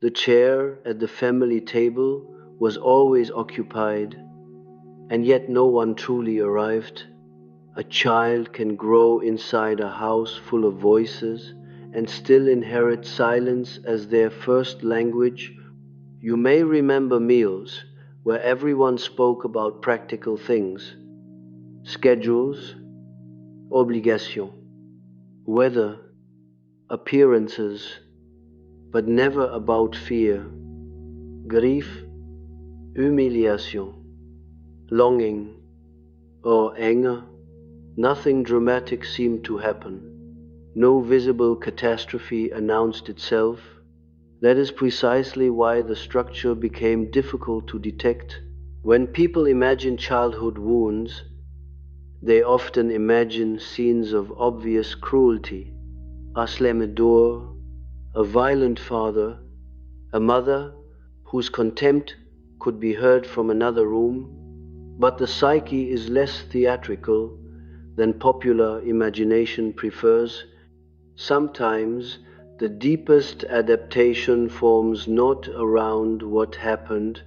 The chair at the family table was always occupied, and yet no one truly arrived. A child can grow inside a house full of voices and still inherit silence as their first language. You may remember meals where everyone spoke about practical things, schedules, obligations, weather, appearances, but never about fear, grief, humiliation, longing, or anger. Nothing dramatic seemed to happen. No visible catastrophe announced itself. That is precisely why the structure became difficult to detect. When people imagine childhood wounds, they often imagine scenes of obvious cruelty, a slammed door, a violent father, a mother whose contempt could be heard from another room. But the psyche is less theatrical than popular imagination prefers. Sometimes the deepest adaptation forms not around what happened,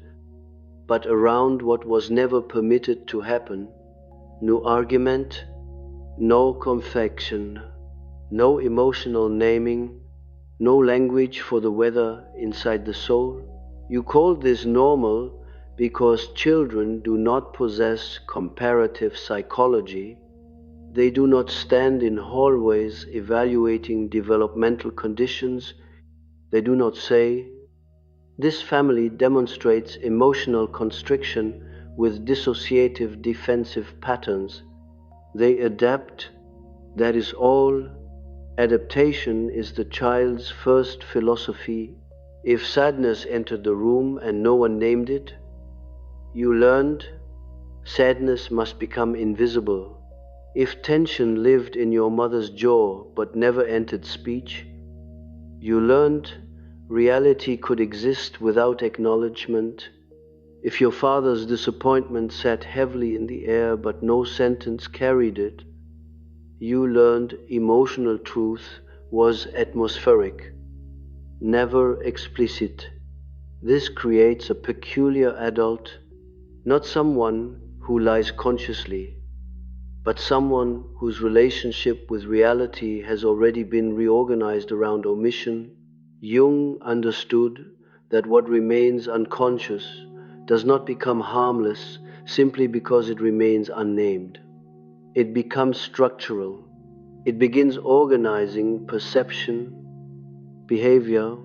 but around what was never permitted to happen. No argument, no confection, no emotional naming, no language for the weather inside the soul. You call this normal because children do not possess comparative psychology. They do not stand in hallways evaluating developmental conditions. They do not say, "This family demonstrates emotional constriction with dissociative defensive patterns." They adapt, that is all. Adaptation is the child's first philosophy. If sadness entered the room and no one named it, you learned sadness must become invisible. If tension lived in your mother's jaw but never entered speech, you learned reality could exist without acknowledgement. If your father's disappointment sat heavily in the air but no sentence carried it, you learned emotional truth was atmospheric, never explicit. This creates a peculiar adult, not someone who lies consciously, but someone whose relationship with reality has already been reorganized around omission. Jung understood that what remains unconscious does not become harmless simply because it remains unnamed. It becomes structural. It begins organizing perception, behavior,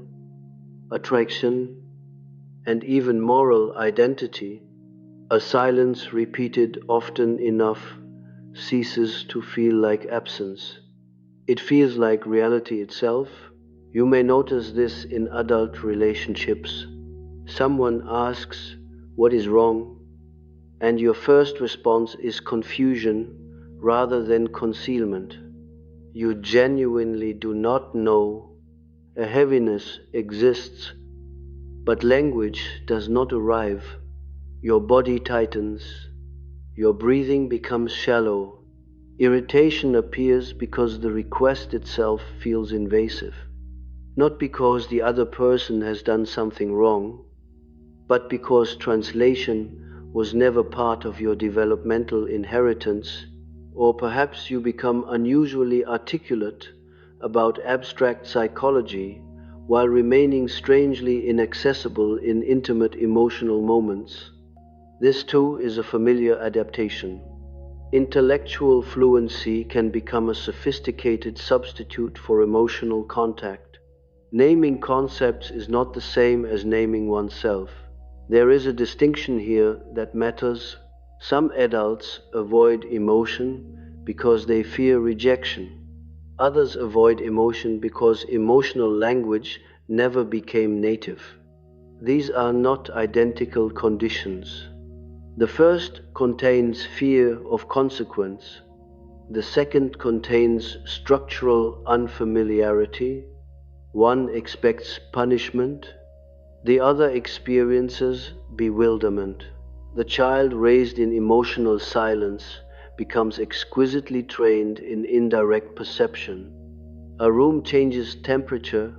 attraction, and even moral identity. A silence repeated often enough ceases to feel like absence. It feels like reality itself. You may notice this in adult relationships. Someone asks, "What is wrong?" and your first response is confusion rather than concealment. You genuinely do not know. A heaviness exists, but language does not arrive. Your body tightens. Your breathing becomes shallow. Irritation appears because the request itself feels invasive. Not because the other person has done something wrong, but because translation was never part of your developmental inheritance. Or perhaps you become unusually articulate about abstract psychology while remaining strangely inaccessible in intimate emotional moments. This too is a familiar adaptation. Intellectual fluency can become a sophisticated substitute for emotional contact. Naming concepts is not the same as naming oneself. There is a distinction here that matters. Some adults avoid emotion because they fear rejection. Others avoid emotion because emotional language never became native. These are not identical conditions. The first contains fear of consequence. The second contains structural unfamiliarity. One expects punishment. The other experiences bewilderment. The child raised in emotional silence becomes exquisitely trained in indirect perception. A room changes temperature,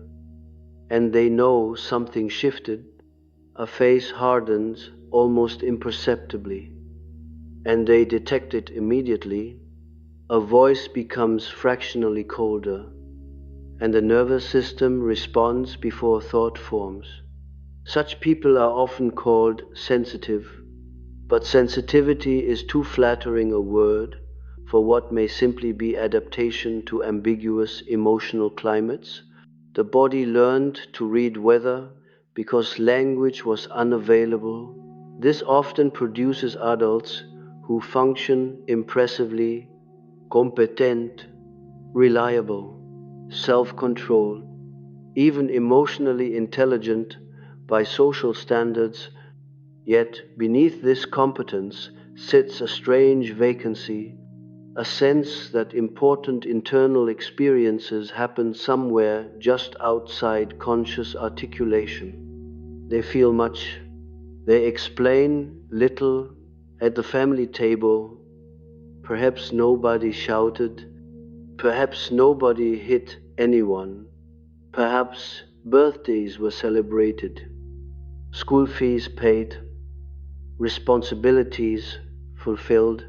and they know something shifted. A face hardens almost imperceptibly, and they detect it immediately. A voice becomes fractionally colder, and the nervous system responds before thought forms. Such people are often called sensitive, but sensitivity is too flattering a word for what may simply be adaptation to ambiguous emotional climates. The body learned to read weather because language was unavailable. This often produces adults who function impressively, competent, reliable, self controlled, even emotionally intelligent by social standards. Yet beneath this competence sits a strange vacancy, a sense that important internal experiences happen somewhere just outside conscious articulation. They feel much, they explain little. At the family table, perhaps nobody shouted, perhaps nobody hit anyone, perhaps birthdays were celebrated, school fees paid, responsibilities fulfilled.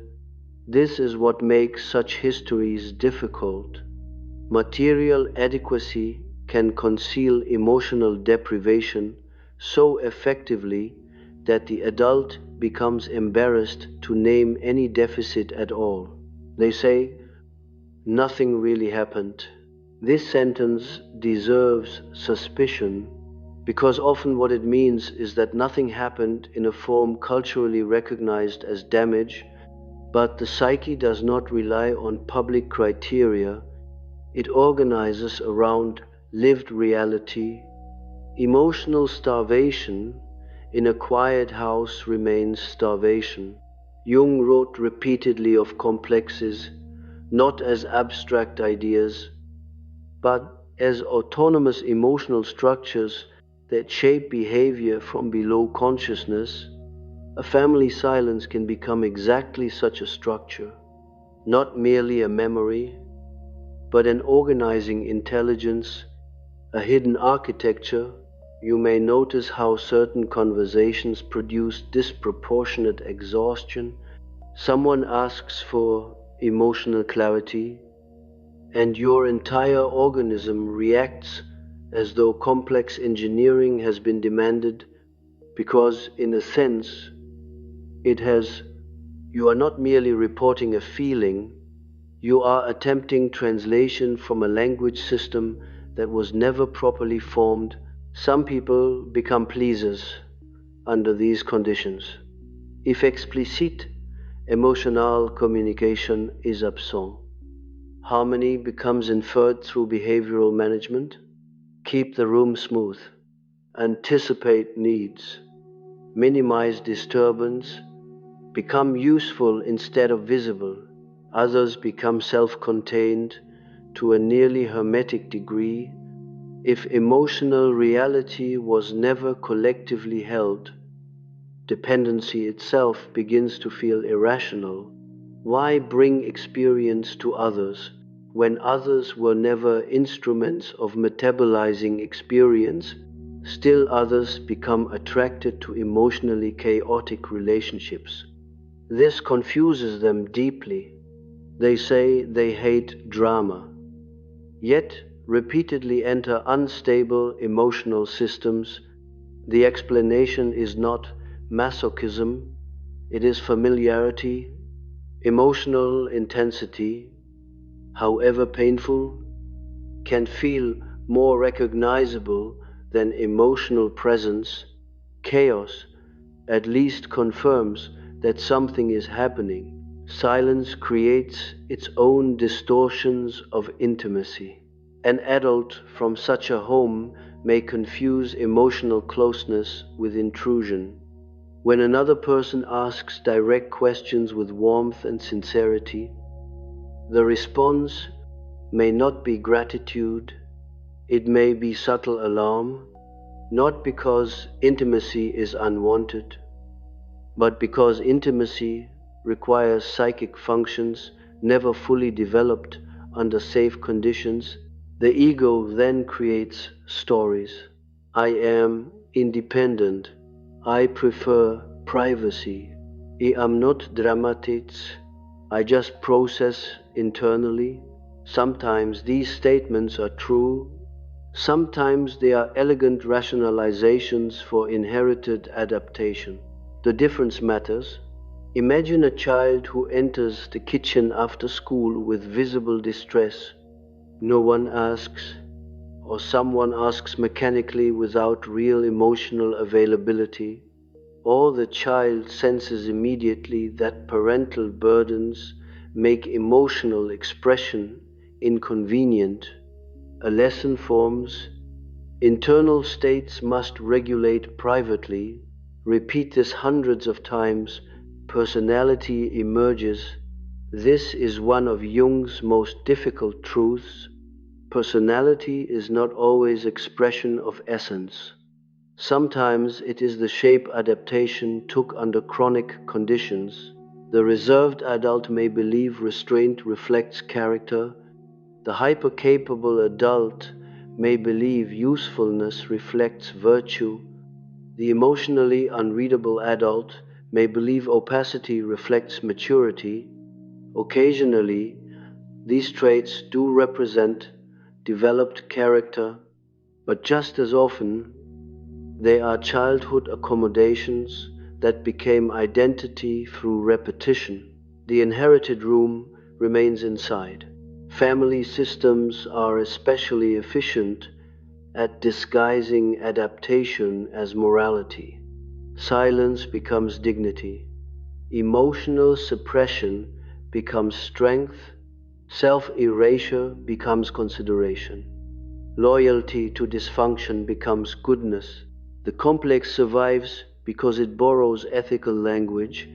This is what makes such histories difficult. Material adequacy can conceal emotional deprivation so effectively that the adult becomes embarrassed to name any deficit at all. They say, "Nothing really happened." This sentence deserves suspicion because often what it means is that nothing happened in a form culturally recognized as damage, but the psyche does not rely on public criteria. It organizes around lived reality. Emotional starvation in a quiet house remains starvation. Jung wrote repeatedly of complexes, not as abstract ideas, but as autonomous emotional structures that shape behavior from below consciousness. A family silence can become exactly such a structure, not merely a memory, but an organizing intelligence, a hidden architecture. You may notice how certain conversations produce disproportionate exhaustion. Someone asks for emotional clarity, and your entire organism reacts as though complex engineering has been demanded because, in a sense, it has. You are not merely reporting a feeling, you are attempting translation from a language system that was never properly formed. Some people become pleasers under these conditions. If explicit emotional communication is absent, harmony becomes inferred through behavioral management. Keep the room smooth, anticipate needs, minimize disturbance, become useful instead of visible. Others become self-contained to a nearly hermetic degree. If emotional reality was never collectively held, dependency itself begins to feel irrational. Why bring experience to others when others were never instruments of metabolizing experience? Still others become attracted to emotionally chaotic relationships. This confuses them deeply. They say they hate drama, yet repeatedly enter unstable emotional systems. The explanation is not masochism, it is familiarity. Emotional intensity, however painful, can feel more recognizable than emotional presence. Chaos at least confirms that something is happening. Silence creates its own distortions of intimacy. An adult from such a home may confuse emotional closeness with intrusion. When another person asks direct questions with warmth and sincerity, the response may not be gratitude, it may be subtle alarm, not because intimacy is unwanted, but because intimacy requires psychic functions never fully developed under safe conditions. The ego then creates stories. I am independent. I prefer privacy. I am not dramatic. I just process internally. Sometimes these statements are true. Sometimes they are elegant rationalizations for inherited adaptation. The difference matters. Imagine a child who enters the kitchen after school with visible distress. No one asks, or someone asks mechanically without real emotional availability, or the child senses immediately that parental burdens make emotional expression inconvenient. A lesson forms. Internal states must regulate privately. Repeat this hundreds of times. Personality emerges. This is one of Jung's most difficult truths. Personality is not always expression of essence. Sometimes it is the shape adaptation took under chronic conditions. The reserved adult may believe restraint reflects character. The hyper-capable adult may believe usefulness reflects virtue. The emotionally unreadable adult may believe opacity reflects maturity. Occasionally, these traits do represent developed character, but just as often, they are childhood accommodations that became identity through repetition. The inherited room remains inside. Family systems are especially efficient at disguising adaptation as morality. Silence becomes dignity. Emotional suppression becomes strength. Self-erasure becomes consideration. Loyalty to dysfunction becomes goodness. The complex survives because it borrows ethical language.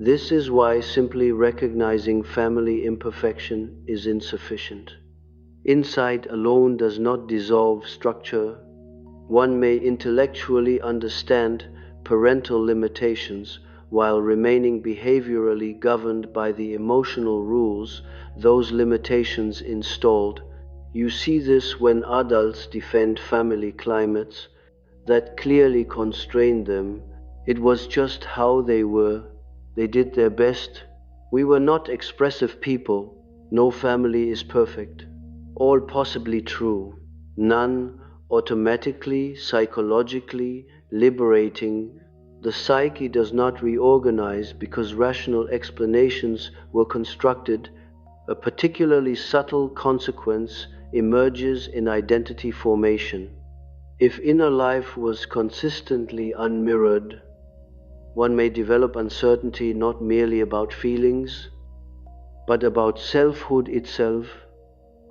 This is why simply recognizing family imperfection is insufficient. Insight alone does not dissolve structure. One may intellectually understand parental limitations while remaining behaviorally governed by the emotional rules those limitations installed. You see this when adults defend family climates that clearly constrained them. It was just how they were. They did their best. We were not expressive people. No family is perfect. All possibly true. None automatically, psychologically liberating. The psyche does not reorganize because rational explanations were constructed. A particularly subtle consequence emerges in identity formation. If inner life was consistently unmirrored, one may develop uncertainty not merely about feelings, but about selfhood itself.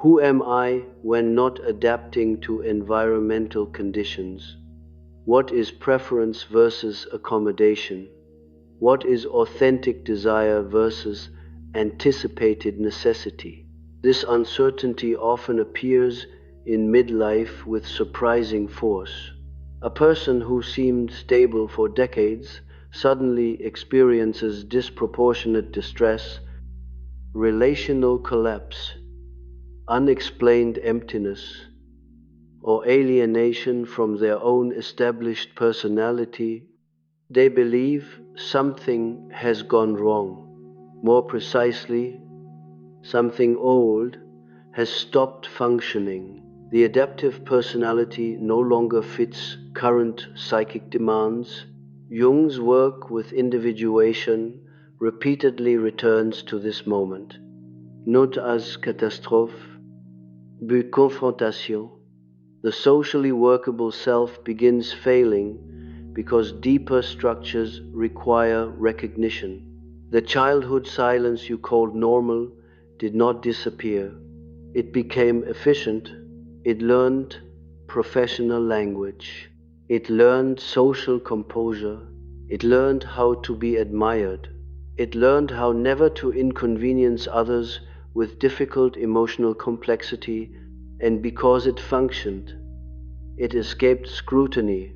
Who am I when not adapting to environmental conditions? What is preference versus accommodation? What is authentic desire versus anticipated necessity? This uncertainty often appears in midlife with surprising force. A person who seemed stable for decades suddenly experiences disproportionate distress, relational collapse, unexplained emptiness, or alienation from their own established personality. They believe something has gone wrong. More precisely, something old has stopped functioning. The adaptive personality no longer fits current psychic demands. Jung's work with individuation repeatedly returns to this moment, not as catastrophe, but confrontation. The socially workable self begins failing because deeper structures require recognition. The childhood silence you called normal did not disappear. It became efficient. It learned professional language. It learned social composure. It learned how to be admired. It learned how never to inconvenience others with difficult emotional complexity, and because it functioned, it escaped scrutiny.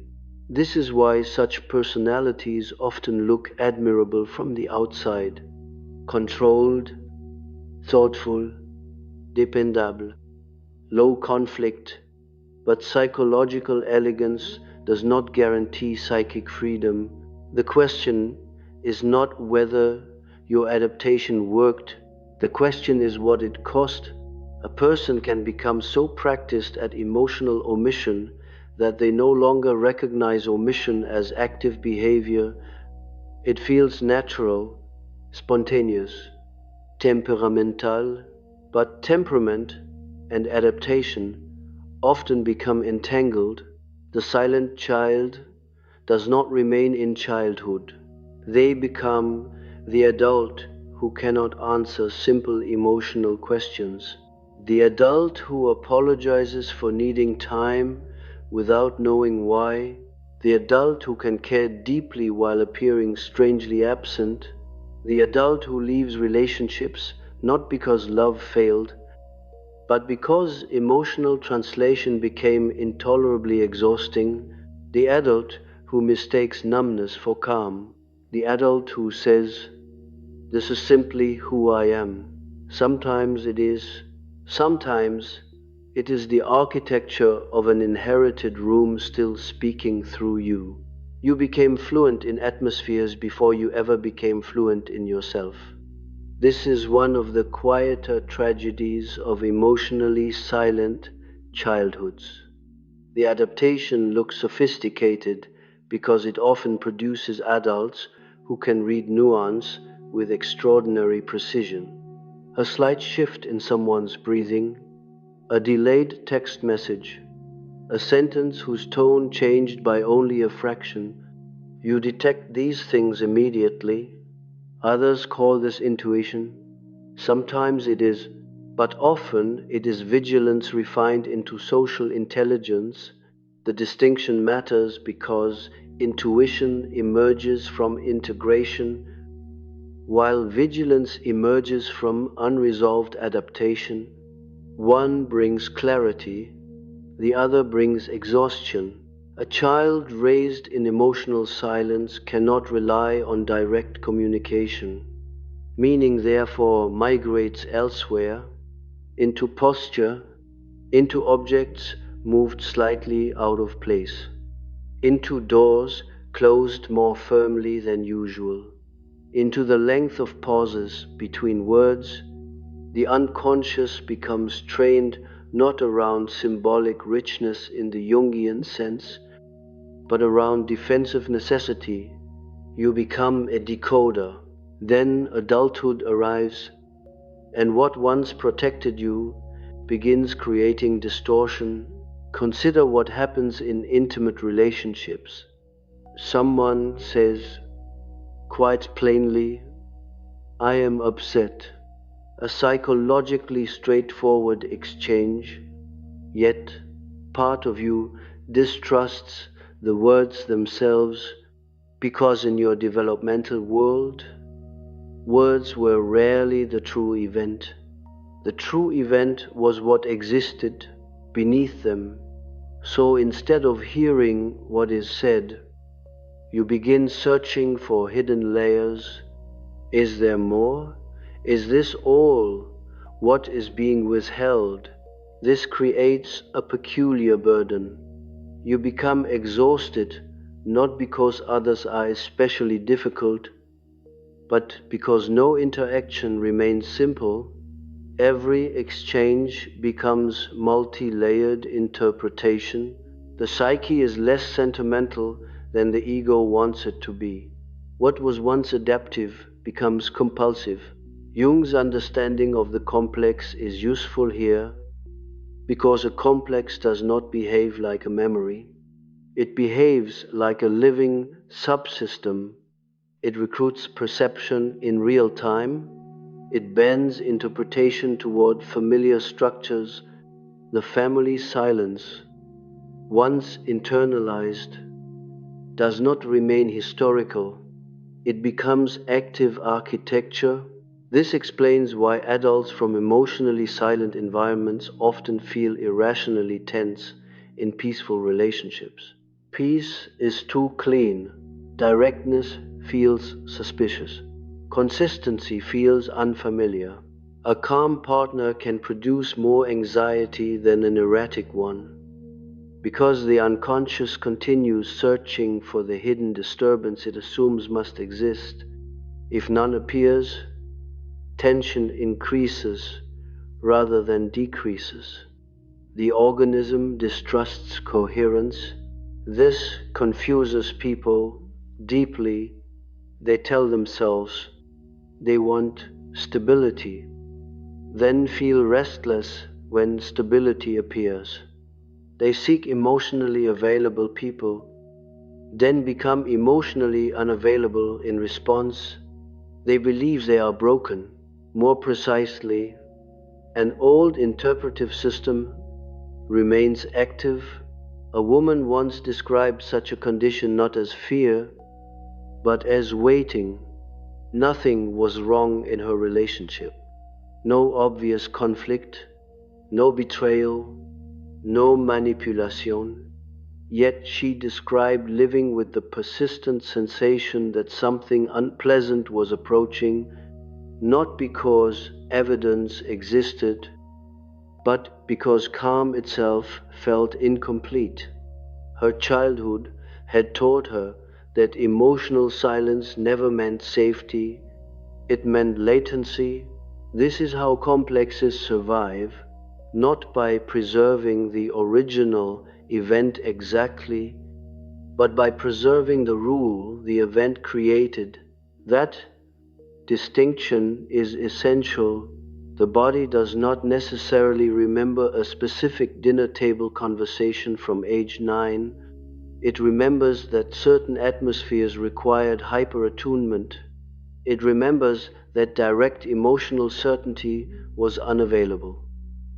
This is why such personalities often look admirable from the outside: controlled, thoughtful, dependable, low conflict, But psychological elegance does not guarantee psychic freedom. The question is not whether your adaptation worked, the question is what it cost. A person can become so practiced at emotional omission that they no longer recognize omission as active behavior. It feels natural, spontaneous, temperamental, but temperament and adaptation often become entangled. The silent child does not remain in childhood. They become the adult who cannot answer simple emotional questions. The adult who apologizes for needing time without knowing why. The adult who can care deeply while appearing strangely absent. The adult who leaves relationships not because love failed, but because emotional translation became intolerably exhausting. The adult who mistakes numbness for calm. The adult who says, "This is simply who I am." Sometimes it is, sometimes it is the architecture of an inherited room still speaking through you. You became fluent in atmospheres before you ever became fluent in yourself. This is one of the quieter tragedies of emotionally silent childhoods. The adaptation looks sophisticated because it often produces adults who can read nuance with extraordinary precision. A slight shift in someone's breathing, a delayed text message, a sentence whose tone changed by only a fraction. You detect these things immediately. Others call this intuition. Sometimes it is, but often it is vigilance refined into social intelligence. The distinction matters because intuition emerges from integration, while vigilance emerges from unresolved adaptation. One brings clarity, the other brings exhaustion. A child raised in emotional silence cannot rely on direct communication. Meaning therefore migrates elsewhere, into posture, into objects moved slightly out of place, into doors closed more firmly than usual, into the length of pauses between words. The unconscious becomes trained not around symbolic richness in the Jungian sense, but around defensive necessity. You become a decoder. Then adulthood arrives, and what once protected you begins creating distortion. Consider what happens in intimate relationships. Someone says, quite plainly, "I am upset." A psychologically straightforward exchange, yet part of you distrusts the words themselves because in your developmental world, words were rarely the true event. The true event was what existed beneath them. So instead of hearing what is said, you begin searching for hidden layers. Is there more? Is this all? What is being withheld? This creates a peculiar burden. You become exhausted not because others are especially difficult, but because no interaction remains simple. Every exchange becomes multi-layered interpretation. The psyche is less sentimental than the ego wants it to be. What was once adaptive becomes compulsive. Jung's understanding of the complex is useful here because a complex does not behave like a memory. It behaves like a living subsystem. It recruits perception in real time. It bends interpretation toward familiar structures. The family silence, once internalized, does not remain historical. It becomes active architecture. This explains why adults from emotionally silent environments often feel irrationally tense in peaceful relationships. Peace is too clean. Directness feels suspicious. Consistency feels unfamiliar. A calm partner can produce more anxiety than an erratic one. Because the unconscious continues searching for the hidden disturbance it assumes must exist. If none appears, tension increases rather than decreases. The organism distrusts coherence. This confuses people deeply. They tell themselves they want stability, then feel restless when stability appears. They seek emotionally available people, then become emotionally unavailable in response. They believe they are broken. More precisely, an old interpretive system remains active. A woman once described such a condition not as fear, but as waiting. Nothing was wrong in her relationship. No obvious conflict, no betrayal, no manipulation. Yet she described living with the persistent sensation that something unpleasant was approaching, not because evidence existed, but because calm itself felt incomplete. Her childhood had taught her that emotional silence never meant safety, it meant latency. This is how complexes survive, not by preserving the original event exactly, but by preserving the rule the event created. That distinction is essential. The body does not necessarily remember a specific dinner table conversation from age 9. It remembers that certain atmospheres required hyper-attunement. It remembers that direct emotional certainty was unavailable.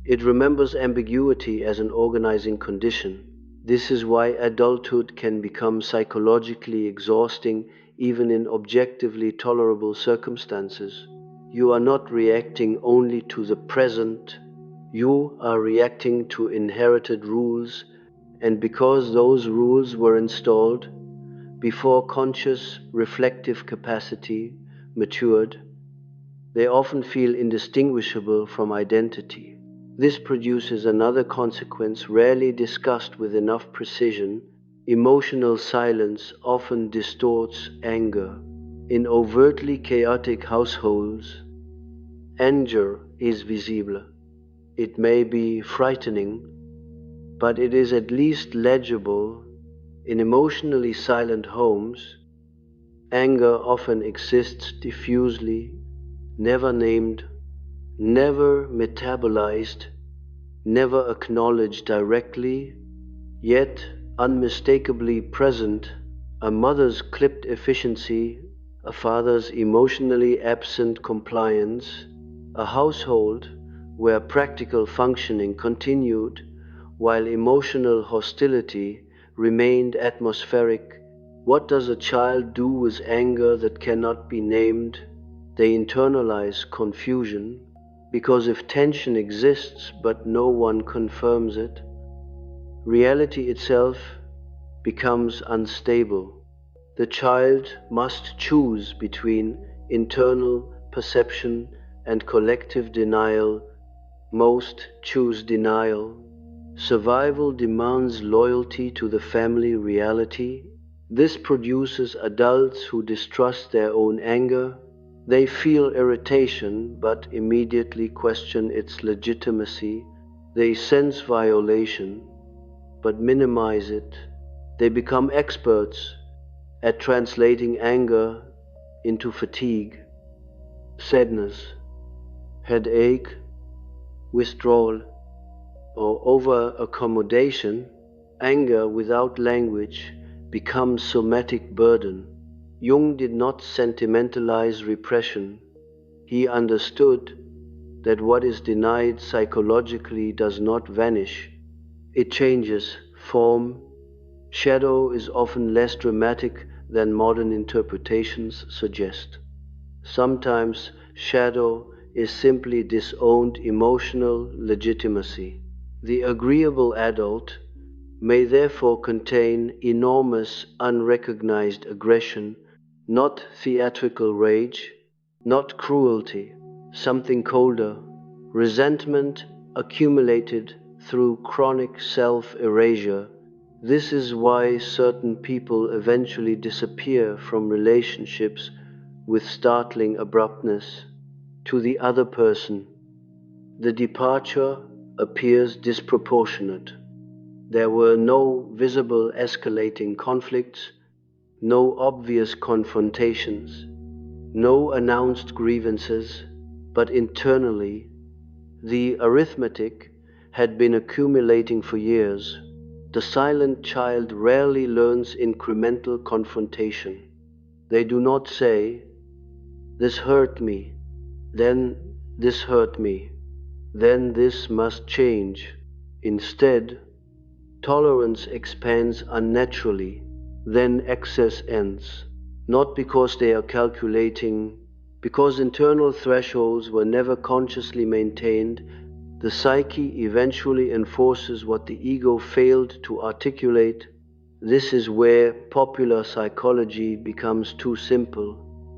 It remembers ambiguity as an organizing condition. This is why adulthood can become psychologically exhausting even in objectively tolerable circumstances. You are not reacting only to the present, you are reacting to inherited rules, and because those rules were installed before conscious reflective capacity matured, they often feel indistinguishable from identity. This produces another consequence rarely discussed with enough precision. Emotional silence often distorts anger. In overtly chaotic households, anger is visible. It may be frightening, but it is at least legible. In emotionally silent homes, anger often exists diffusely, never named, never metabolized, never acknowledged directly, yet unmistakably present. A mother's clipped efficiency, a father's emotionally absent compliance, a household where practical functioning continued while emotional hostility remained atmospheric. What does a child do with anger that cannot be named? They internalize confusion, because if tension exists but no one confirms it, reality itself becomes unstable. The child must choose between internal perception and collective denial. Most choose denial. Survival demands loyalty to the family reality. This produces adults who distrust their own anger. They feel irritation but immediately question its legitimacy. They sense violation but minimize it. They become experts at translating anger into fatigue, sadness, headache, withdrawal, or over-accommodation. Anger without language becomes somatic burden. Jung did not sentimentalize repression. He understood that what is denied psychologically does not vanish. It changes form. Shadow is often less dramatic than modern interpretations suggest. Sometimes shadow is simply disowned emotional legitimacy. The agreeable adult may therefore contain enormous unrecognized aggression, not theatrical rage, not cruelty, something colder, resentment accumulated through chronic self-erasure. This is why certain people eventually disappear from relationships with startling abruptness. To the other person, the departure appears disproportionate. There were no visible escalating conflicts, no obvious confrontations, no announced grievances, but internally, the arithmetic had been accumulating for years. The silent child rarely learns incremental confrontation. They do not say, "This hurt me," then "this hurt me," then "this must change." Instead, tolerance expands unnaturally, then excess ends. Not because they are calculating, because internal thresholds were never consciously maintained. The psyche eventually enforces what the ego failed to articulate. This is where popular psychology becomes too simple.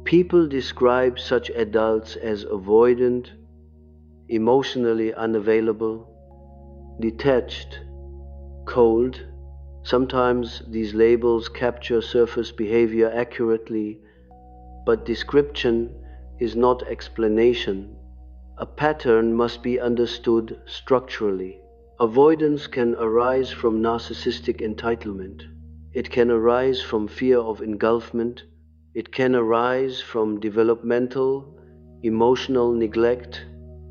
People describe such adults as avoidant, emotionally unavailable, detached, cold. Sometimes these labels capture surface behavior accurately, but description is not explanation. A pattern must be understood structurally. Avoidance can arise from narcissistic entitlement. It can arise from fear of engulfment. It can arise from developmental, emotional neglect.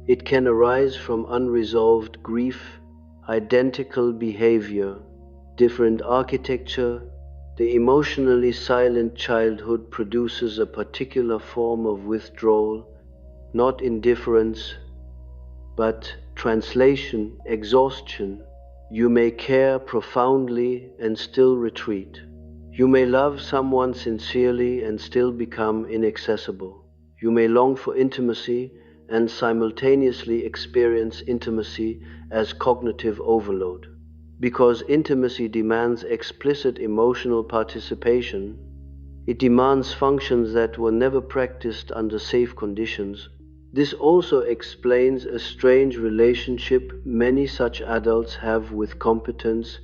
It can arise from unresolved grief. Identical behavior, different architecture. The emotionally silent childhood produces a particular form of withdrawal, not indifference, but translation, exhaustion. You may care profoundly and still retreat. You may love someone sincerely and still become inaccessible. You may long for intimacy and simultaneously experience intimacy as cognitive overload. Because intimacy demands explicit emotional participation, it demands functions that were never practiced under safe conditions. This also explains a strange relationship many such adults have with competence.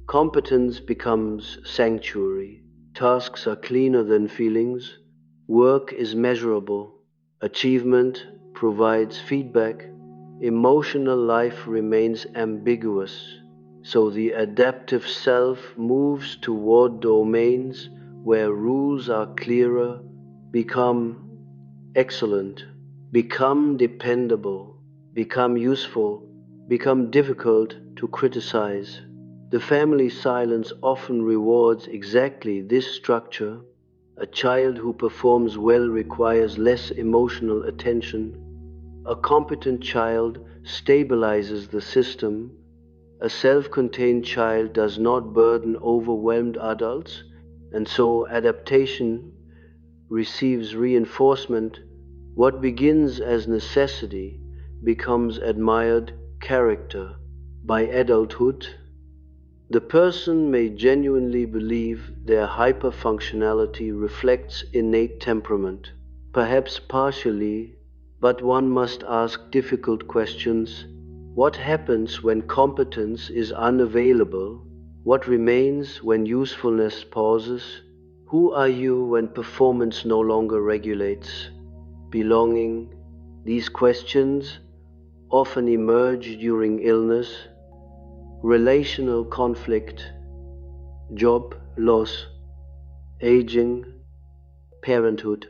Competence becomes sanctuary. Tasks are cleaner than feelings. Work is measurable. Achievement provides feedback. Emotional life remains ambiguous. So the adaptive self moves toward domains where rules are clearer, become excellent, become dependable, become useful, become difficult to criticize. The family silence often rewards exactly this structure. A child who performs well requires less emotional attention. A competent child stabilizes the system. A self-contained child does not burden overwhelmed adults, and so adaptation receives reinforcement. What begins as necessity becomes admired character. By adulthood, the person may genuinely believe their hyperfunctionality reflects innate temperament, perhaps partially, but one must ask difficult questions. What happens when competence is unavailable? What remains when usefulness pauses? Who are you when performance no longer regulates? Belonging? These questions often emerge during illness, relational conflict, job loss, aging, parenthood,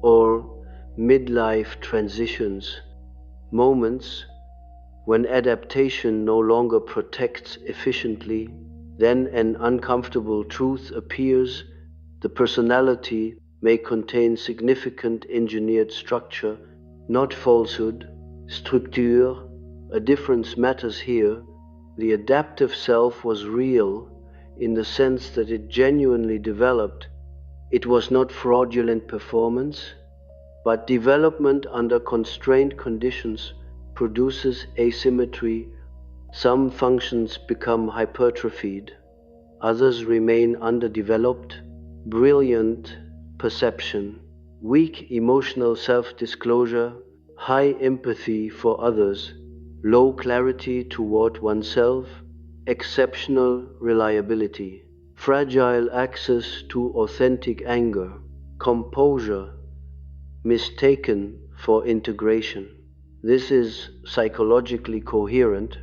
or midlife transitions, moments when adaptation no longer protects efficiently. Then an uncomfortable truth appears. The personality may contain significant engineered structure, not falsehood. Structure, a difference matters here. The adaptive self was real in the sense that it genuinely developed. It was not fraudulent performance, but development under constrained conditions produces asymmetry. Some functions become hypertrophied, others remain underdeveloped. Brilliant perception, weak emotional self-disclosure, high empathy for others, low clarity toward oneself. exceptional reliability, fragile access to authentic anger, composure mistaken for integration. This is psychologically coherent.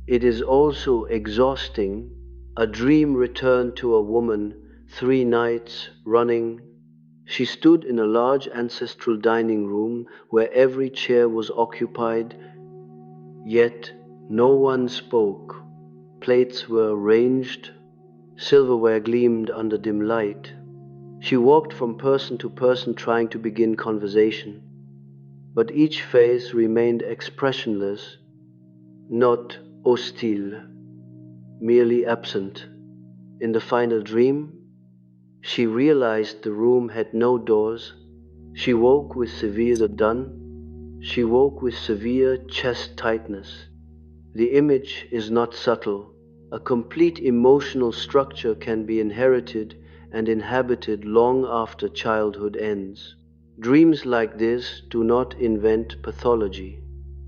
It is also exhausting. A dream returned to a woman 3 nights running. She stood in a large ancestral dining room where every chair was occupied, yet no one spoke. Plates were arranged, silverware gleamed under dim light. She walked from person to person trying to begin conversation, but each face remained expressionless, not hostile, merely absent. In the final dream, she realized the room had no doors. She woke with She woke with severe chest tightness. The image is not subtle. A complete emotional structure can be inherited and inhabited long after childhood ends. Dreams like this do not invent pathology.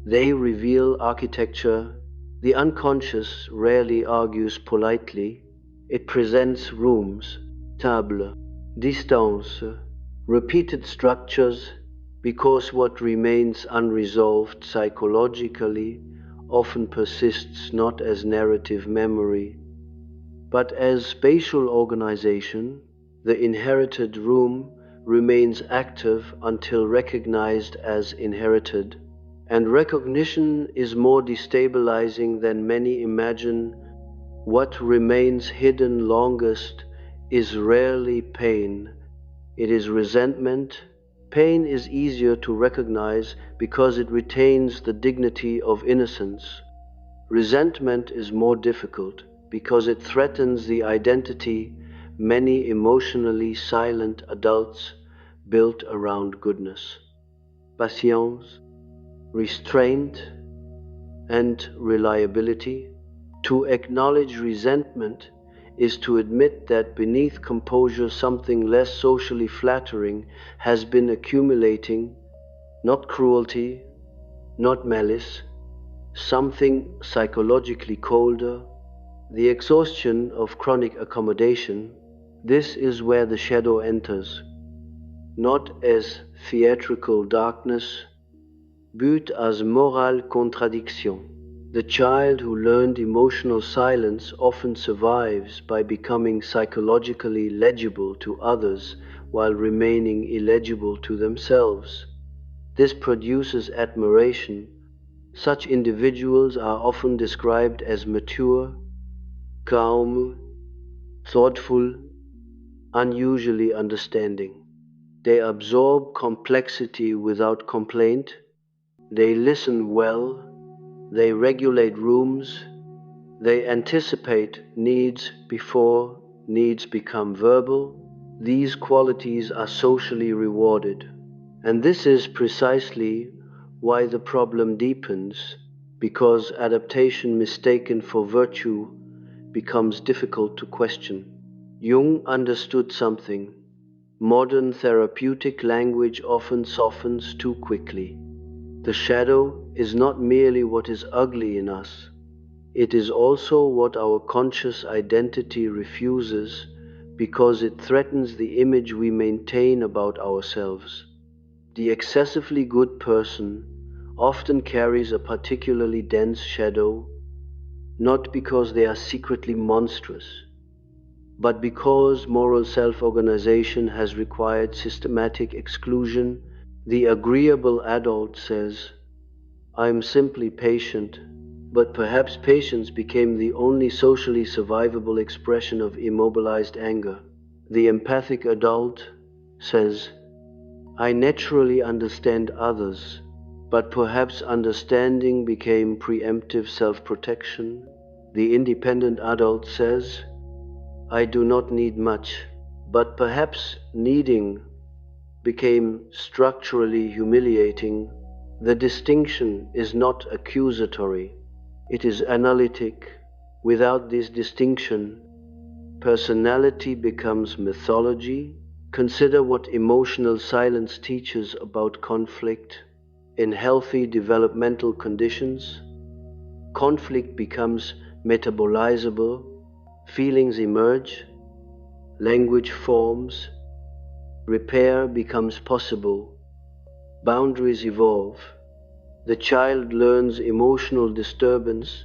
They reveal architecture. The unconscious rarely argues politely. It presents rooms, table, distance, repeated structures, because what remains unresolved psychologically often persists not as narrative memory, but as spatial organization. The inherited room remains active until recognized as inherited, and recognition is more destabilizing than many imagine. What remains hidden longest is rarely pain, it is resentment. Pain is easier to recognize because it retains the dignity of innocence. Resentment is more difficult because it threatens the identity many emotionally silent adults built around goodness. Patience, restraint, and reliability. To acknowledge resentment is to admit that beneath composure something less socially flattering has been accumulating, not cruelty, not malice, something psychologically colder, the exhaustion of chronic accommodation. This is where the shadow enters, not as theatrical darkness, but as moral contradiction. The child who learned emotional silence often survives by becoming psychologically legible to others while remaining illegible to themselves. This produces admiration. Such individuals are often described as mature, calm, thoughtful, unusually understanding. They absorb complexity without complaint. They listen well. They regulate rooms. They anticipate needs before needs become verbal. These qualities are socially rewarded. And this is precisely why the problem deepens, because adaptation mistaken for virtue becomes difficult to question. Jung understood something. Modern therapeutic language often softens too quickly. The shadow is not merely what is ugly in us, it is also what our conscious identity refuses because it threatens the image we maintain about ourselves. The excessively good person often carries a particularly dense shadow, not because they are secretly monstrous, but because moral self-organization has required systematic exclusion. The agreeable adult says, "I'm simply patient," but perhaps patience became the only socially survivable expression of immobilized anger. The empathic adult says, "I naturally understand others," but perhaps understanding became preemptive self-protection. The independent adult says, "I do not need much," but perhaps needing became structurally humiliating. The distinction is not accusatory, it is analytic. Without this distinction, personality becomes mythology. Consider what emotional silence teaches about conflict. In healthy developmental conditions, conflict becomes metabolizable, feelings emerge, language forms, repair becomes possible, boundaries evolve. The child learns emotional disturbance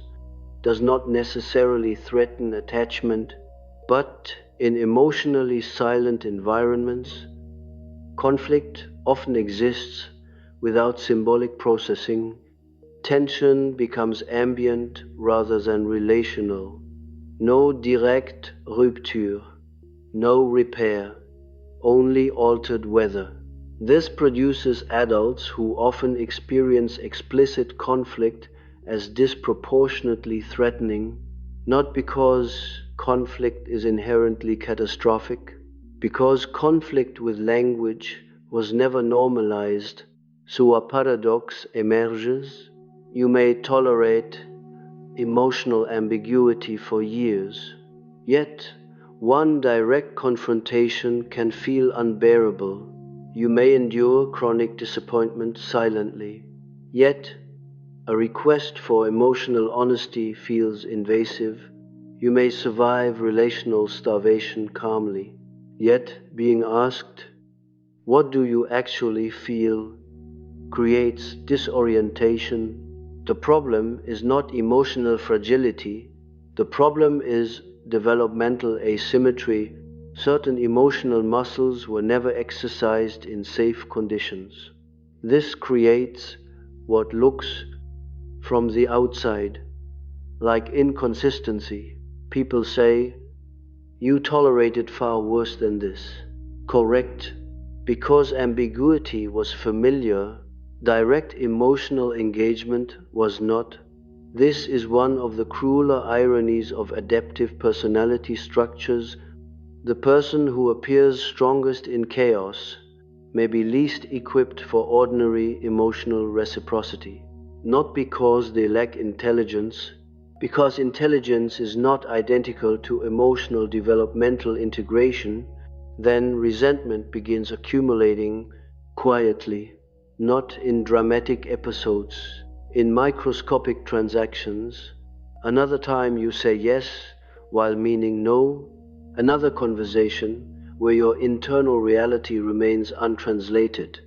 does not necessarily threaten attachment, but in emotionally silent environments, conflict often exists without symbolic processing. Tension becomes ambient rather than relational. No direct rupture, no repair, only altered weather. This produces adults who often experience explicit conflict as disproportionately threatening, not because conflict is inherently catastrophic, because conflict with language was never normalized, so a paradox emerges. You may tolerate emotional ambiguity for years, yet one direct confrontation can feel unbearable. You may endure chronic disappointment silently, yet a request for emotional honesty feels invasive. You may survive relational starvation calmly, yet being asked, "What do you actually feel?" creates disorientation. The problem is not emotional fragility, the problem is developmental asymmetry. Certain emotional muscles were never exercised in safe conditions. This creates what looks from the outside like inconsistency. People say, "You tolerated far worse than this." Correct, because ambiguity was familiar, direct emotional engagement was not. This is one of the crueler ironies of adaptive personality structures. The person who appears strongest in chaos may be least equipped for ordinary emotional reciprocity, not because they lack intelligence, because intelligence is not identical to emotional developmental integration. Then resentment begins accumulating quietly, not in dramatic episodes, in microscopic transactions. Another time you say yes while meaning no, another conversation where your internal reality remains untranslated,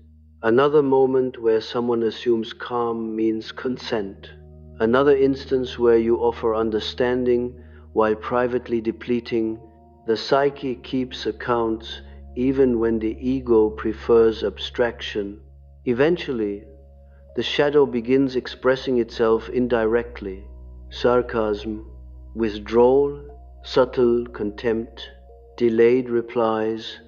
another moment where someone assumes calm means consent, another instance where you offer understanding while privately depleting. The psyche keeps accounts even when the ego prefers abstraction. Eventually, the shadow begins expressing itself indirectly: sarcasm, withdrawal, subtle contempt, delayed replies,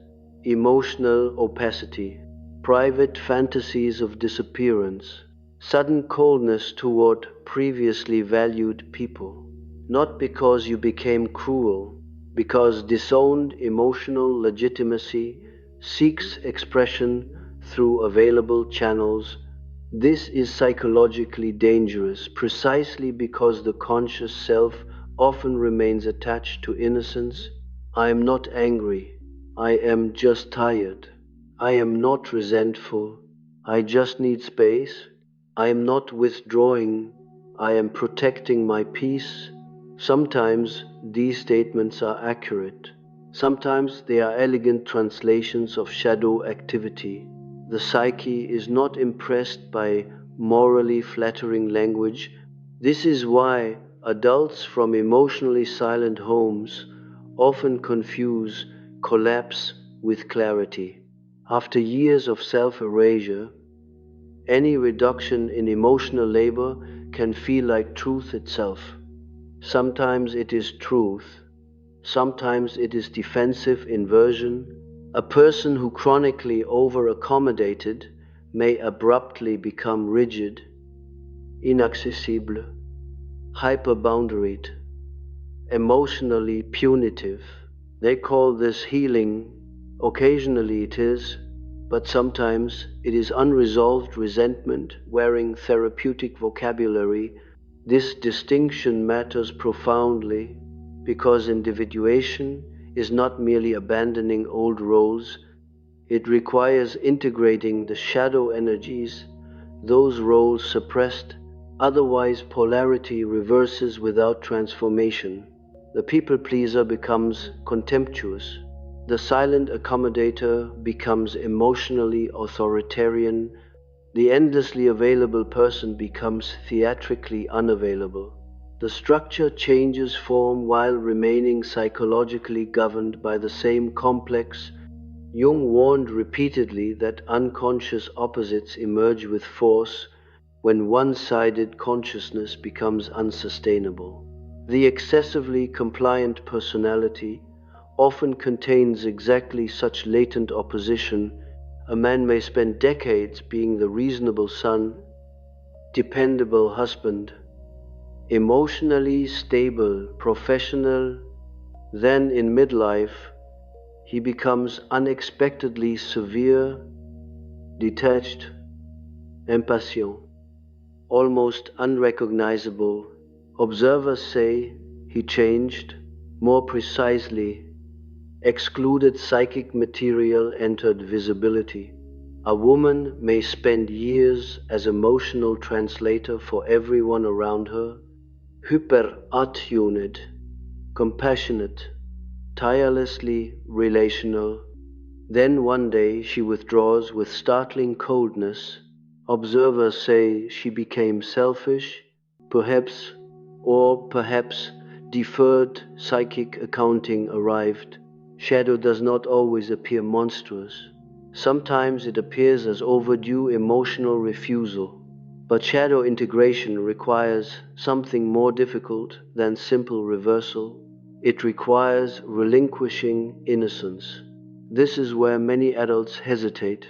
emotional opacity, private fantasies of disappearance, sudden coldness toward previously valued people. Not because you became cruel, because disowned emotional legitimacy seeks expression through available channels. This is psychologically dangerous precisely because the conscious self often remains attached to innocence. I am not angry, I am just tired. I am not resentful, I just need space. I am not withdrawing, I am protecting my peace. Sometimes these statements are accurate. Sometimes they are elegant translations of shadow activity. The psyche is not impressed by morally flattering language. This is why adults from emotionally silent homes often confuse collapse with clarity. After years of self-erasure, any reduction in emotional labor can feel like truth itself. Sometimes it is truth, sometimes it is defensive inversion. A person who chronically over-accommodated may abruptly become rigid, inaccessible, hyper-boundaried, emotionally punitive. They call this healing. Occasionally it is, but sometimes it is unresolved resentment wearing therapeutic vocabulary. This distinction matters profoundly because individuation is not merely abandoning old roles, it requires integrating the shadow energies those roles suppressed Otherwise, polarity reverses without transformation. The people pleaser becomes contemptuous. The silent accommodator becomes emotionally authoritarian. The endlessly available person becomes theatrically unavailable. The structure changes form while remaining psychologically governed by the same complex. Jung warned repeatedly that unconscious opposites emerge with force when one-sided consciousness becomes unsustainable. The excessively compliant personality often contains exactly such latent opposition. A man may spend decades being the reasonable son, dependable husband, emotionally stable professional, then in midlife he becomes unexpectedly severe, detached, impatient, almost unrecognizable. Observers say he changed. More precisely, excluded psychic material entered visibility. A woman may spend years as emotional translator for everyone around her, hyper-attuned, compassionate, tirelessly relational. Then one day she withdraws with startling coldness. Observers say she became selfish, perhaps, or perhaps deferred psychic accounting arrived. Shadow does not always appear monstrous. Sometimes it appears as overdue emotional refusal. But shadow integration requires something more difficult than simple reversal. It requires relinquishing innocence. This is where many adults hesitate,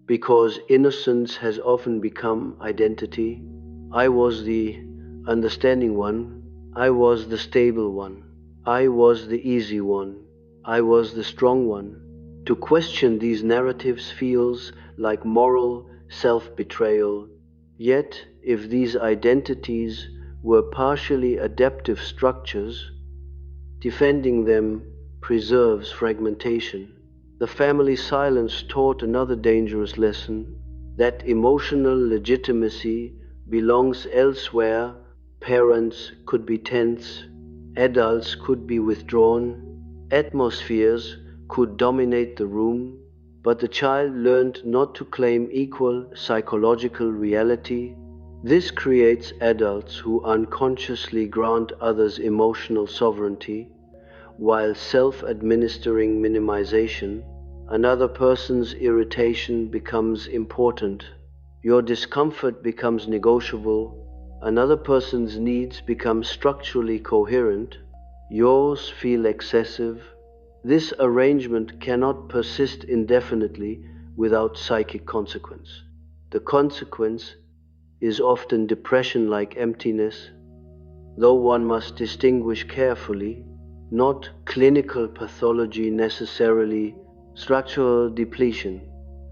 because innocence has often become identity. I was the understanding one. I was the stable one. I was the easy one. I was the strong one. To question these narratives feels like moral self-betrayal. Yet, if these identities were partially adaptive structures, defending them preserves fragmentation. The family silence taught another dangerous lesson, that emotional legitimacy belongs elsewhere. Parents could be tense, adults could be withdrawn, atmospheres could dominate the room, but the child learned not to claim equal psychological reality. This creates adults who unconsciously grant others emotional sovereignty, while self-administering minimization. Another person's irritation becomes important. Your discomfort becomes negotiable. Another person's needs become structurally coherent. Yours feel excessive. This arrangement cannot persist indefinitely without psychic consequence. The consequence is often depression-like emptiness, though one must distinguish carefully, not clinical pathology necessarily, structural depletion.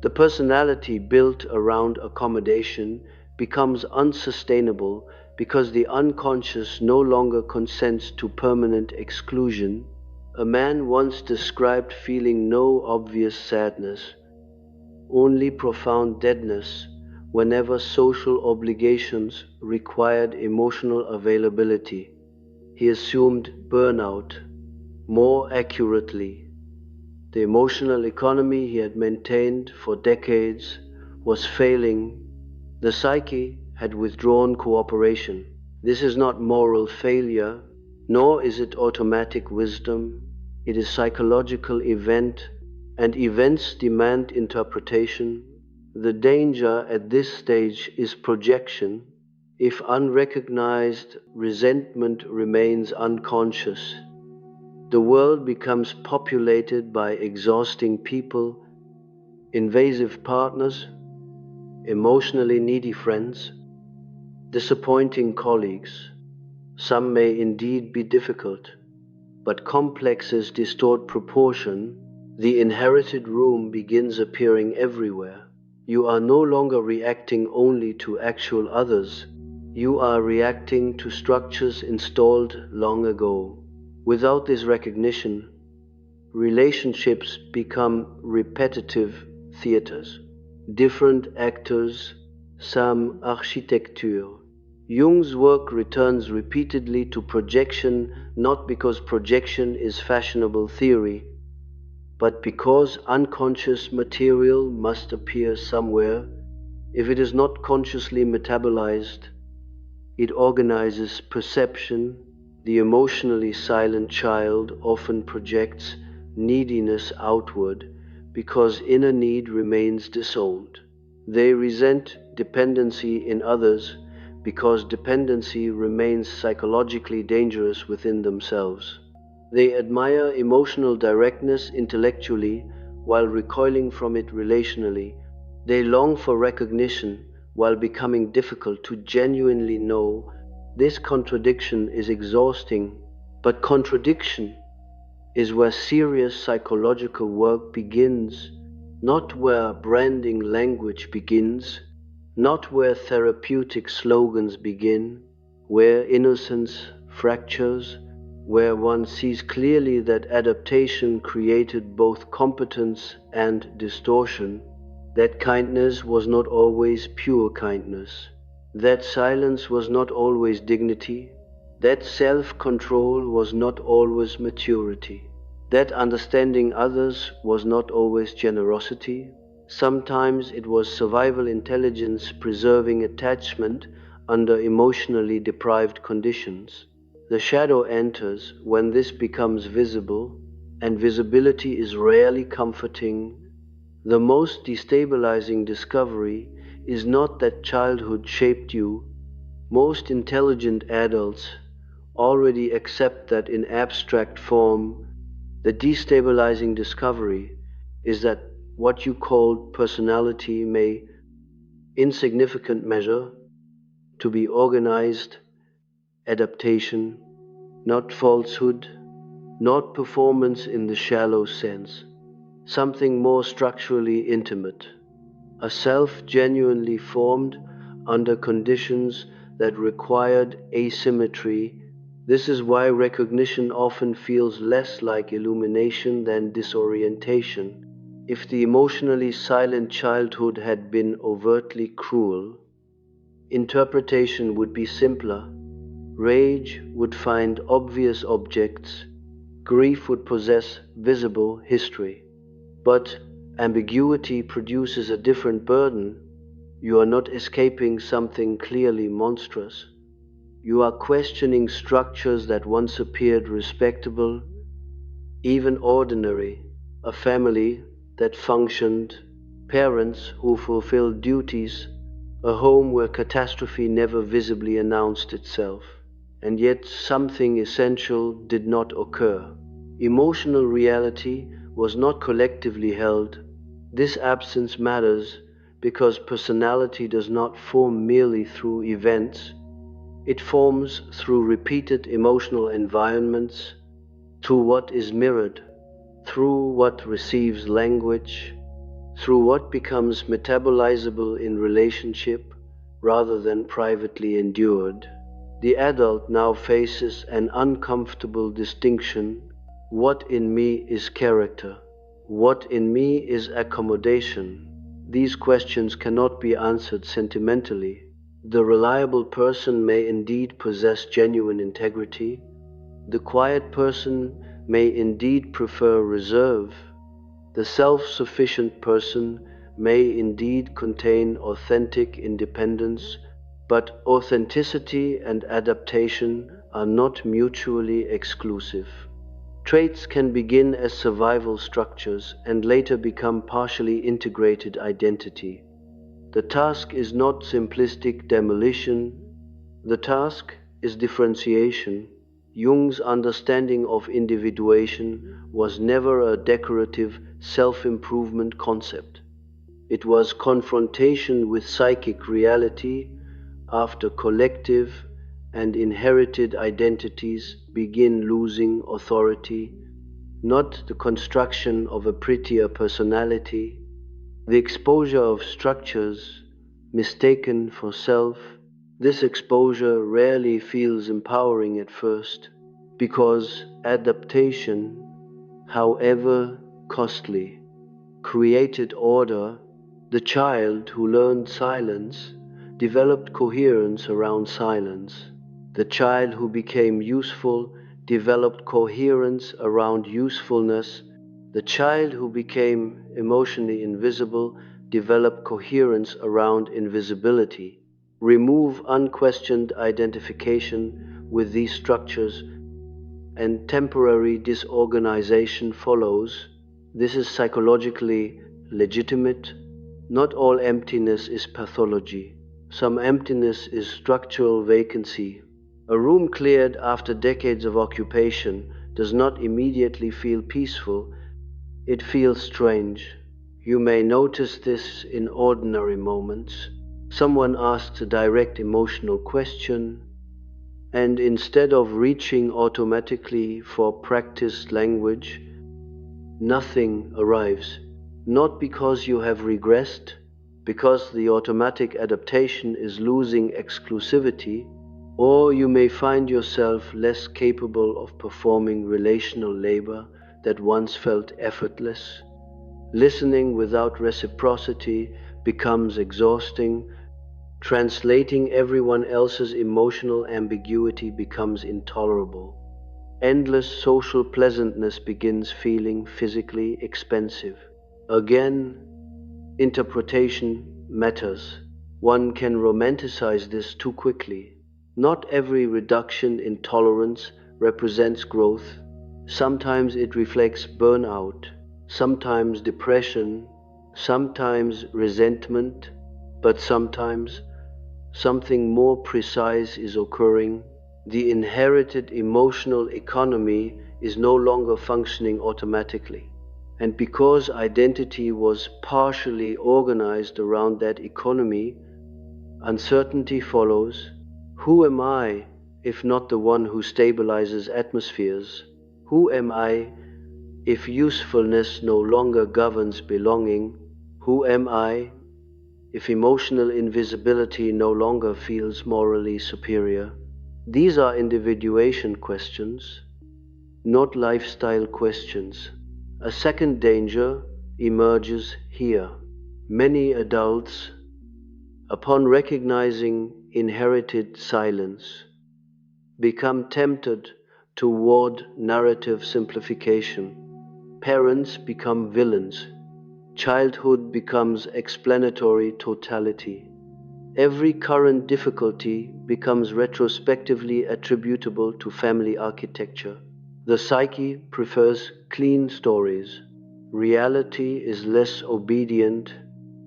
The personality built around accommodation becomes unsustainable because the unconscious no longer consents to permanent exclusion. A man once described feeling no obvious sadness, only profound deadness whenever social obligations required emotional availability. He assumed burnout. More accurately, the emotional economy he had maintained for decades was failing. The psyche had withdrawn cooperation. This is not moral failure, nor is it automatic wisdom. It is psychological event, and events demand interpretation. The danger at this stage is projection. If unrecognized, resentment remains unconscious. The world becomes populated by exhausting people, invasive partners, emotionally needy friends, disappointing colleagues. Some may indeed be difficult, but complexes distort proportion. The inherited room begins appearing everywhere. You are no longer reacting only to actual others. You are reacting to structures installed long ago. Without this recognition, relationships become repetitive theaters. Different actors, some architecture. Jung's work returns repeatedly to projection, not because projection is fashionable theory, but because unconscious material must appear somewhere. If it is not consciously metabolized, it organizes perception. The emotionally silent child often projects neediness outward because inner need remains disowned. They resent dependency in others because dependency remains psychologically dangerous within themselves. They admire emotional directness intellectually while recoiling from it relationally. They long for recognition while becoming difficult to genuinely know. This contradiction is exhausting, but contradiction is where serious psychological work begins, not where branding language begins, not where therapeutic slogans begin, where innocence fractures, where one sees clearly that adaptation created both competence and distortion, that kindness was not always pure kindness, that silence was not always dignity, that self-control was not always maturity, that understanding others was not always generosity. Sometimes it was survival intelligence preserving attachment under emotionally deprived conditions. The shadow enters when this becomes visible, and visibility is rarely comforting. The most destabilizing discovery is not that childhood shaped you. Most intelligent adults already accept that in abstract form. The destabilizing discovery is that what you called personality may, insignificant measure, to be organized adaptation, not falsehood, not performance in the shallow sense, something more structurally intimate, a self genuinely formed under conditions that required asymmetry. This is why recognition often feels less like illumination than disorientation. If the emotionally silent childhood had been overtly cruel, interpretation would be simpler. Rage would find obvious objects, grief would possess visible history. But ambiguity produces a different burden. You are not escaping something clearly monstrous. You are questioning structures that once appeared respectable, even ordinary, a family that functioned, parents who fulfilled duties, a home where catastrophe never visibly announced itself. And yet something essential did not occur. Emotional reality was not collectively held. This absence matters because personality does not form merely through events. It forms through repeated emotional environments, through what is mirrored, through what receives language, through what becomes metabolizable in relationship rather than privately endured. The adult now faces an uncomfortable distinction. What in me is character? What in me is accommodation? These questions cannot be answered sentimentally. The reliable person may indeed possess genuine integrity. The quiet person may indeed prefer reserve. The self-sufficient person may indeed contain authentic independence, but authenticity and adaptation are not mutually exclusive. Traits can begin as survival structures and later become partially integrated identity. The task is not simplistic demolition, the task is differentiation. Jung's understanding of individuation was never a decorative self-improvement concept. It was confrontation with psychic reality after collective and inherited identities begin losing authority, not the construction of a prettier personality, the exposure of structures mistaken for self. This exposure rarely feels empowering at first, because adaptation, however costly, created order. The child who learned silence developed coherence around silence. The child who became useful developed coherence around usefulness. The child who became emotionally invisible developed coherence around invisibility. Remove unquestioned identification with these structures, and temporary disorganization follows. This is psychologically legitimate. Not all emptiness is pathology. Some emptiness is structural vacancy. A room cleared after decades of occupation does not immediately feel peaceful, it feels strange. You may notice this in ordinary moments. Someone asks a direct emotional question, and instead of reaching automatically for practiced language, nothing arrives. Not because you have regressed, because the automatic adaptation is losing exclusivity, or you may find yourself less capable of performing relational labor that once felt effortless. Listening without reciprocity becomes exhausting. Translating everyone else's emotional ambiguity becomes intolerable. Endless social pleasantness begins feeling physically expensive. Again, interpretation matters. One can romanticize this too quickly. Not every reduction in tolerance represents growth. Sometimes it reflects burnout, sometimes depression, sometimes resentment, but sometimes something more precise is occurring. The inherited emotional economy is no longer functioning automatically. And because identity was partially organized around that economy, uncertainty follows. Who am I if not the one who stabilizes atmospheres? Who am I if usefulness no longer governs belonging? Who am I if emotional invisibility no longer feels morally superior? These are individuation questions, not lifestyle questions. A second danger emerges here. Many adults, upon recognizing inherited silence, become tempted toward narrative simplification. Parents become villains. Childhood becomes explanatory totality. Every current difficulty becomes retrospectively attributable to family architecture. The psyche prefers clean stories. Reality is less obedient.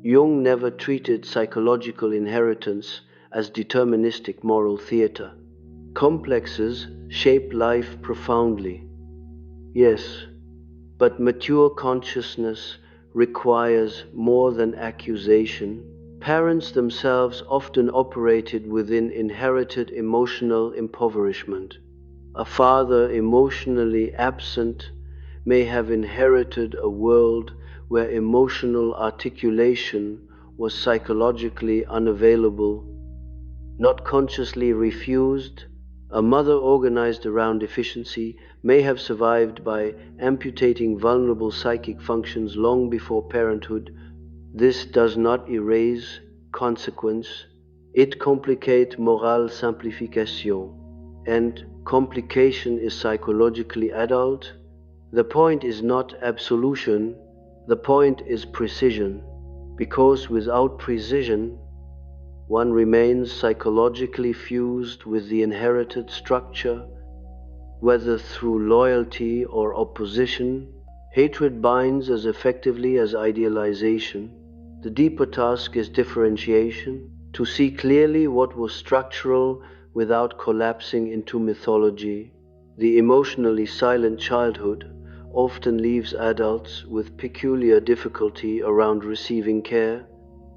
Jung never treated psychological inheritance as deterministic moral theater. Complexes shape life profoundly. Yes, but mature consciousness requires more than accusation. Parents themselves often operated within inherited emotional impoverishment. A father emotionally absent may have inherited a world where emotional articulation was psychologically unavailable, not consciously refused. A mother organized around efficiency may have survived by amputating vulnerable psychic functions long before parenthood. This does not erase consequence, it complicates morale simplification. And complication is psychologically adult. The point is not absolution, the point is precision, because without precision, one remains psychologically fused with the inherited structure, whether through loyalty or opposition. Hatred binds as effectively as idealization. The deeper task is differentiation, to see clearly what was structural without collapsing into mythology. The emotionally silent childhood often leaves adults with peculiar difficulty around receiving care.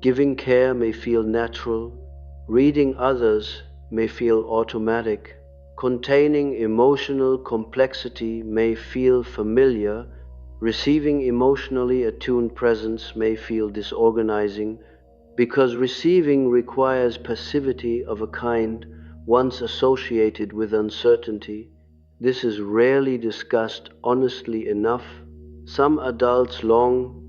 Giving care may feel natural, reading others may feel automatic, containing emotional complexity may feel familiar, receiving emotionally attuned presence may feel disorganizing, because receiving requires passivity of a kind once associated with uncertainty. This is rarely discussed honestly enough. Some adults long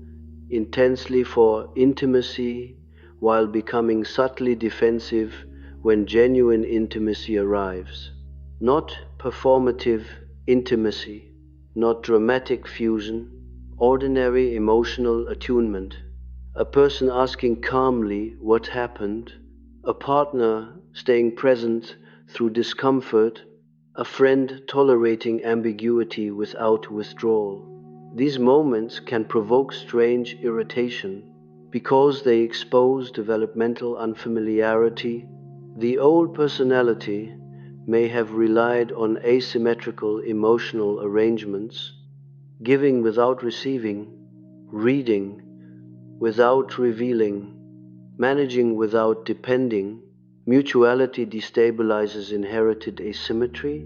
intensely for intimacy, while becoming subtly defensive when genuine intimacy arrives. Not performative intimacy, not dramatic fusion, ordinary emotional attunement. A person asking calmly what happened, a partner staying present through discomfort, a friend tolerating ambiguity without withdrawal. These moments can provoke strange irritation because they expose developmental unfamiliarity. The old personality may have relied on asymmetrical emotional arrangements, giving without receiving, reading without revealing, managing without depending. Mutuality destabilizes inherited asymmetry.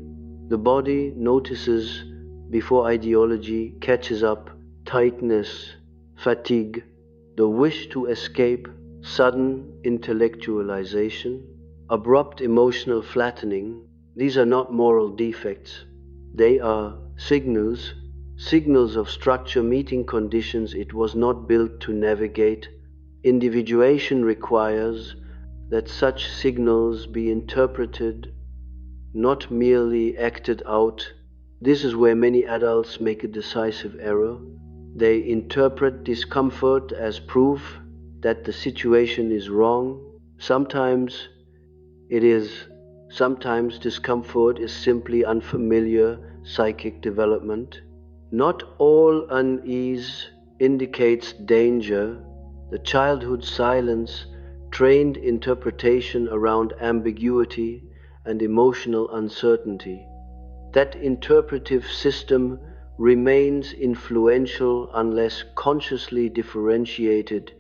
The body notices before ideology catches up: tightness, fatigue, the wish to escape, sudden intellectualization, abrupt emotional flattening. These are not moral defects. They are signals, signals of structure meeting conditions it was not built to navigate. Individuation requires that such signals be interpreted, not merely acted out. This is where many adults make a decisive error. They interpret discomfort as proof that the situation is wrong. Sometimes it is. Sometimes discomfort is simply unfamiliar psychic development. Not all unease indicates danger. The childhood silence trained interpretation around ambiguity and emotional uncertainty. That interpretive system remains influential unless consciously differentiated.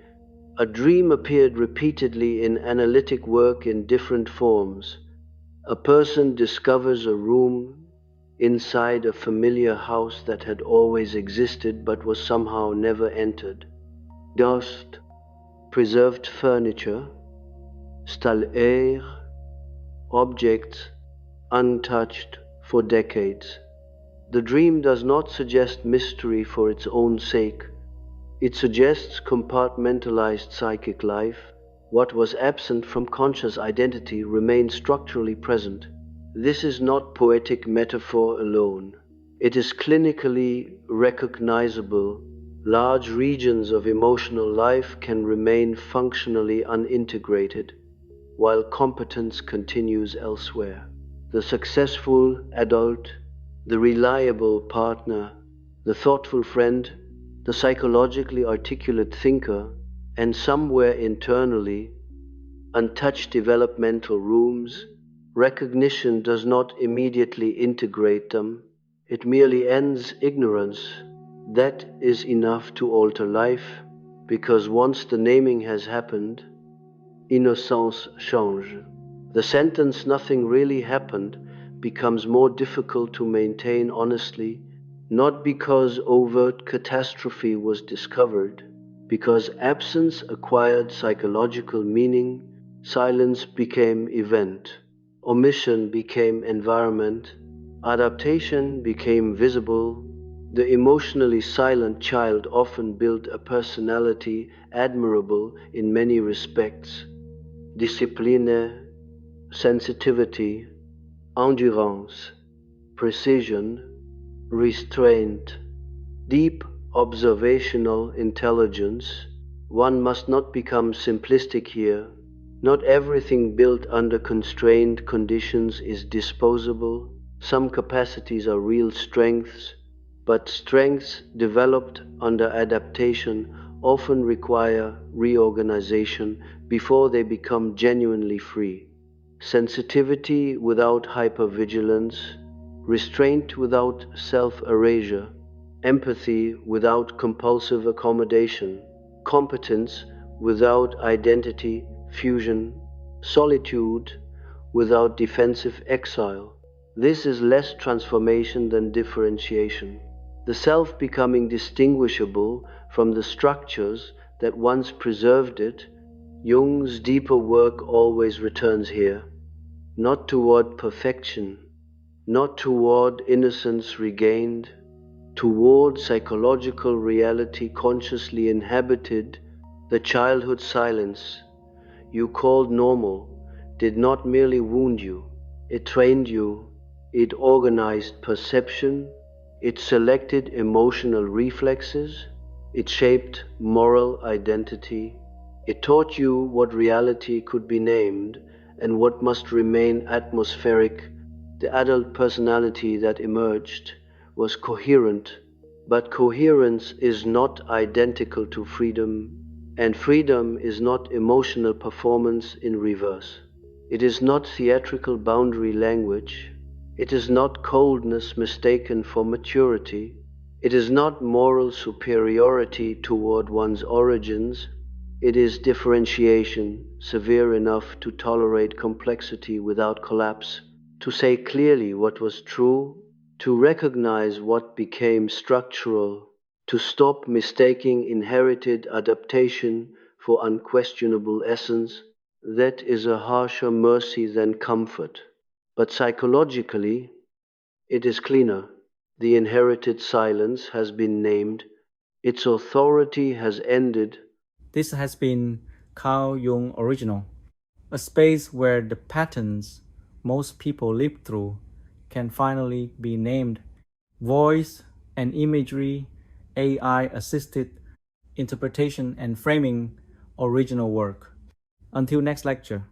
A dream appeared repeatedly in analytic work in different forms. A person discovers a room inside a familiar house that had always existed but was somehow never entered. Dust, preserved furniture, stale air, objects untouched for decades. The dream does not suggest mystery for its own sake. It suggests compartmentalized psychic life. What was absent from conscious identity remains structurally present. This is not poetic metaphor alone. It is clinically recognizable. Large regions of emotional life can remain functionally unintegrated, while competence continues elsewhere. The successful adult, the reliable partner, the thoughtful friend, the psychologically articulate thinker, and somewhere internally, untouched developmental rooms. Recognition does not immediately integrate them, it merely ends ignorance. That is enough to alter life, because once the naming has happened, innocence change. The sentence "nothing really happened" becomes more difficult to maintain honestly, not because overt catastrophe was discovered, because absence acquired psychological meaning, silence became event, omission became environment, adaptation became visible. The emotionally silent child often built a personality admirable in many respects: discipline, sensitivity, endurance, precision, restraint, deep observational intelligence. One must not become simplistic here. Not everything built under constrained conditions is disposable. Some capacities are real strengths, but strengths developed under adaptation often require reorganization before they become genuinely free. Sensitivity without hypervigilance, restraint without self-erasure, empathy without compulsive accommodation, competence without identity fusion, solitude without defensive exile. This is less transformation than differentiation. The self becoming distinguishable from the structures that once preserved it. Jung's deeper work always returns here, not toward perfection, not toward innocence regained, toward psychological reality consciously inhabited. The childhood silence, you called normal did not merely wound you, it trained you, it organized perception, it selected emotional reflexes, it shaped moral identity, it taught you what reality could be named and what must remain atmospheric. The adult personality that emerged was coherent, but coherence is not identical to freedom, and freedom is not emotional performance in reverse. It is not theatrical boundary language. It is not coldness mistaken for maturity. It is not moral superiority toward one's origins. It is differentiation, severe enough to tolerate complexity without collapse, to say clearly what was true, to recognize what became structural, to stop mistaking inherited adaptation for unquestionable essence. That is a harsher mercy than comfort. But psychologically, it is cleaner. The inherited silence has been named, its authority has ended. This has been Carl Jung Original, a space where the patterns most people live through can finally be named. Voice and imagery, AI assisted interpretation and framing, original work. Until next lecture.